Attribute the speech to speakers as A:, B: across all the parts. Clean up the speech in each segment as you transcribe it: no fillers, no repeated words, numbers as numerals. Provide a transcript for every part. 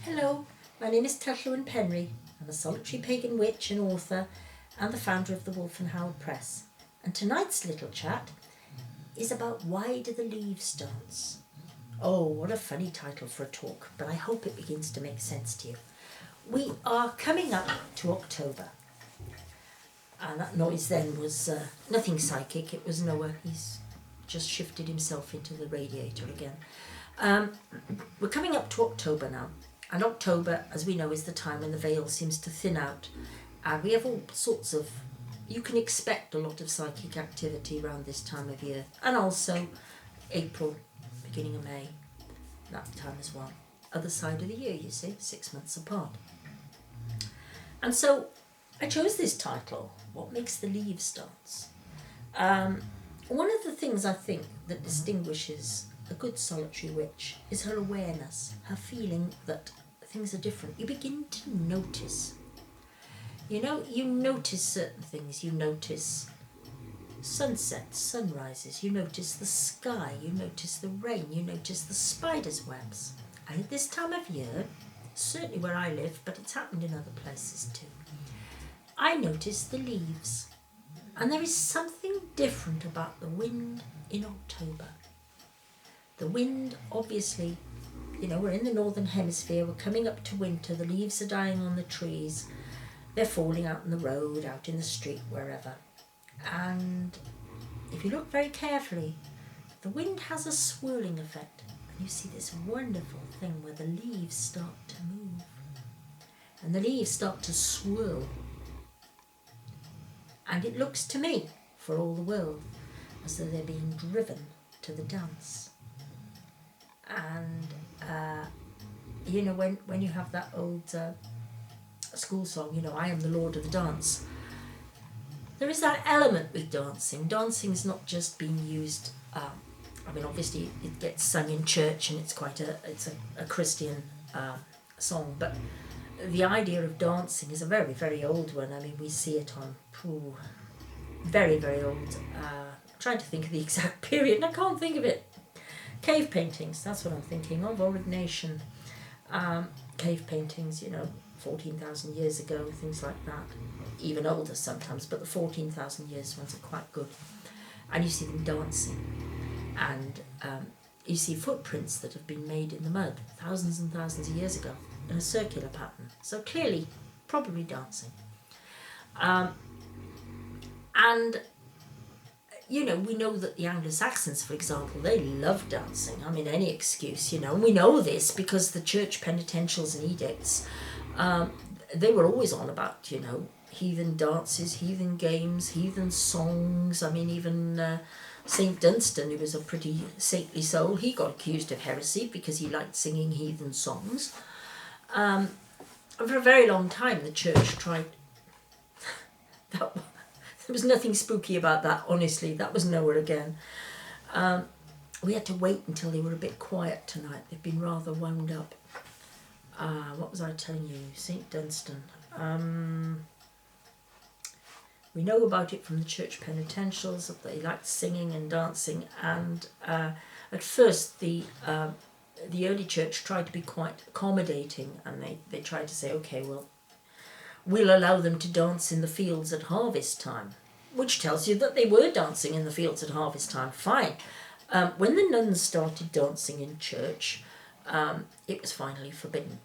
A: Hello, my name is Tylluan. I'm a solitary pagan witch and author and the founder of the Wolf and Howl Press. And tonight's little chat is about why do the leaves dance? Oh, what a funny title for a talk, but I hope it begins to make sense to you. We are coming up to October. And that noise then was nothing psychic, it was Noah. He's just shifted himself into the radiator again. We're coming up to October now. And October, as we know, is the time when the veil seems to thin out. And we have all sorts of, you can expect a lot of psychic activity around this time of year. And also April, beginning of May, that time as well. Other side of the year, you see, 6 months apart. And so I chose this title, What Makes the Leaves Dance? One of the things I think that distinguishes a good solitary witch is her awareness, her feeling that things are different. You begin to notice. You notice certain things. You notice sunsets, sunrises. You notice the sky. You notice the rain. You notice the spider's webs. And at this time of year, certainly where I live, but it's happened in other places too, I notice the leaves. And there is something different about the wind in October. The wind, obviously, we're in the northern hemisphere, we're coming up to winter, the leaves are dying on the trees, they're falling out on the road, out in the street, wherever. And if you look very carefully, the wind has a swirling effect. And you see this wonderful thing where the leaves start to move. And the leaves start to swirl. And it looks to me, for all the world, as though they're being driven to the dance. And, when you have that old school song, I am the Lord of the Dance, there is that element with dancing. Dancing's not just being used, obviously it gets sung in church and it's a Christian song, but the idea of dancing is a very, very old one. We see it on very, very old, I'm trying to think of the exact period and I can't think of it. Cave paintings, that's what I'm thinking of, Aurignacian cave paintings, 14,000 years ago, things like that. Even older sometimes, but the 14,000 years ones are quite good. And you see them dancing. And you see footprints that have been made in the mud thousands and thousands of years ago in a circular pattern. So clearly, probably dancing. We know that the Anglo-Saxons, for example, they love dancing. Any excuse, and we know this because the church penitentials and edicts, they were always on about, heathen dances, heathen games, heathen songs. Even St. Dunstan, who was a pretty saintly soul, he got accused of heresy because he liked singing heathen songs. And for a very long time, the church tried... There was nothing spooky about that, honestly. That was nowhere again. We had to wait until they were a bit quiet tonight. They've been rather wound up. What was I telling you? St. Dunstan. We know about it from the church penitentials, that they liked singing and dancing. And at first, the early church tried to be quite accommodating. And they tried to say, okay, well, we'll allow them to dance in the fields at harvest time, which tells you that they were dancing in the fields at harvest time. Fine. When the nuns started dancing in church, it was finally forbidden.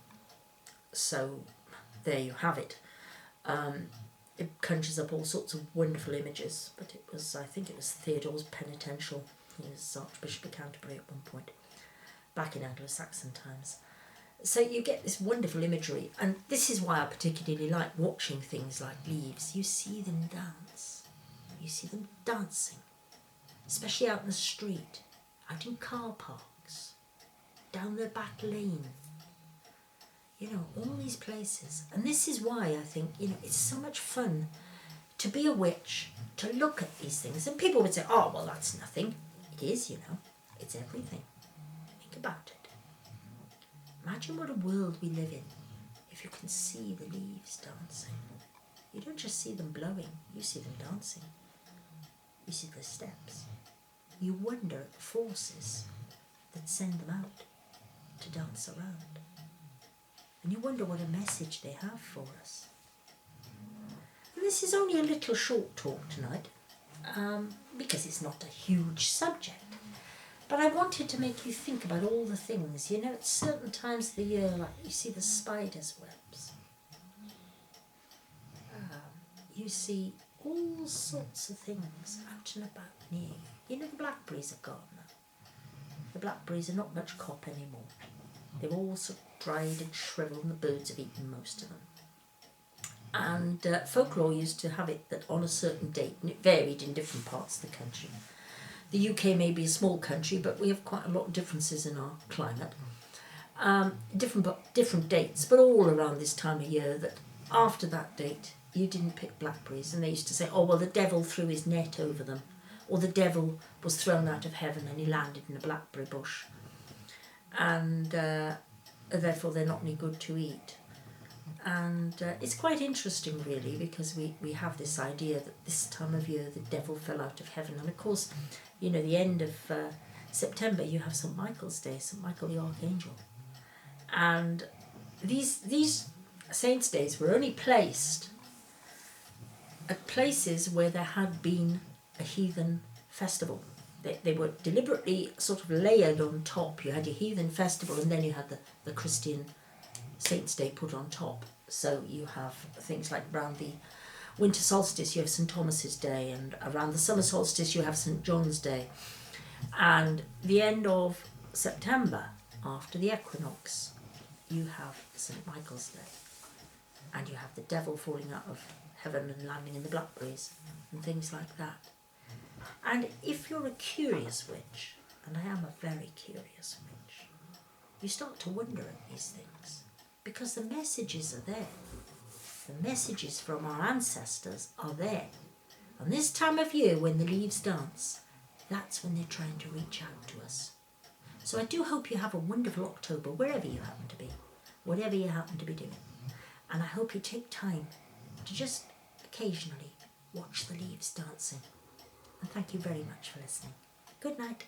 A: So there you have it. It conjures up all sorts of wonderful images, but I think it was Theodore's penitential. He was Archbishop of Canterbury at one point, back in Anglo-Saxon times. So you get this wonderful imagery, and this is why I particularly like watching things like leaves. You see them dance. You see them dancing, especially out in the street, out in car parks, down their back lane. All these places. And this is why I think, it's so much fun to be a witch, to look at these things. And people would say, oh, well, that's nothing. It is, it's everything. Think about it. Imagine what a world we live in if you can see the leaves dancing. You don't just see them blowing, you see them dancing. You see the steps. You wonder at the forces that send them out to dance around. and you wonder what a message they have for us. And this is only a little short talk tonight, because it's not a huge subject. But I wanted to make you think about all the things, you know, at certain times of the year, like you see the spider's webs. You see all sorts of things out and about near you. You know, the blackberries are gone now. The blackberries are not much cop anymore. They've all sort of dried and shriveled, and the birds have eaten most of them. And folklore used to have it that on a certain date, and it varied in different parts of the country. The UK may be a small country, but we have quite a lot of differences in our climate. Different dates, but all around this time of year, that after that date, you didn't pick blackberries. And they used to say, oh, well, the devil threw his net over them, or the devil was thrown out of heaven and he landed in a blackberry bush. And therefore they're not any good to eat. And it's quite interesting, really, because we have this idea that this time of year the devil fell out of heaven. And of course, you know, the end of September, you have St. Michael's Day, St. Michael the Archangel. And these saints' days were only placed at places where there had been a heathen festival. They were deliberately sort of layered on top. You had your heathen festival, and then you had the Christian Saints' Day put on top. So you have things like around the winter solstice you have St. Thomas's Day, and around the summer solstice you have St. John's Day. And the end of September, after the equinox, you have St. Michael's Day. And you have the devil falling out of heaven and landing in the blackberries and things like that. And if you're a curious witch, and I am a very curious witch, you start to wonder at these things, because the messages are there. The messages from our ancestors are there. And this time of year, when the leaves dance, that's when they're trying to reach out to us. So I do hope you have a wonderful October, wherever you happen to be, whatever you happen to be doing. And I hope you take time to just occasionally watch the leaves dancing. And thank you very much for listening. Good night.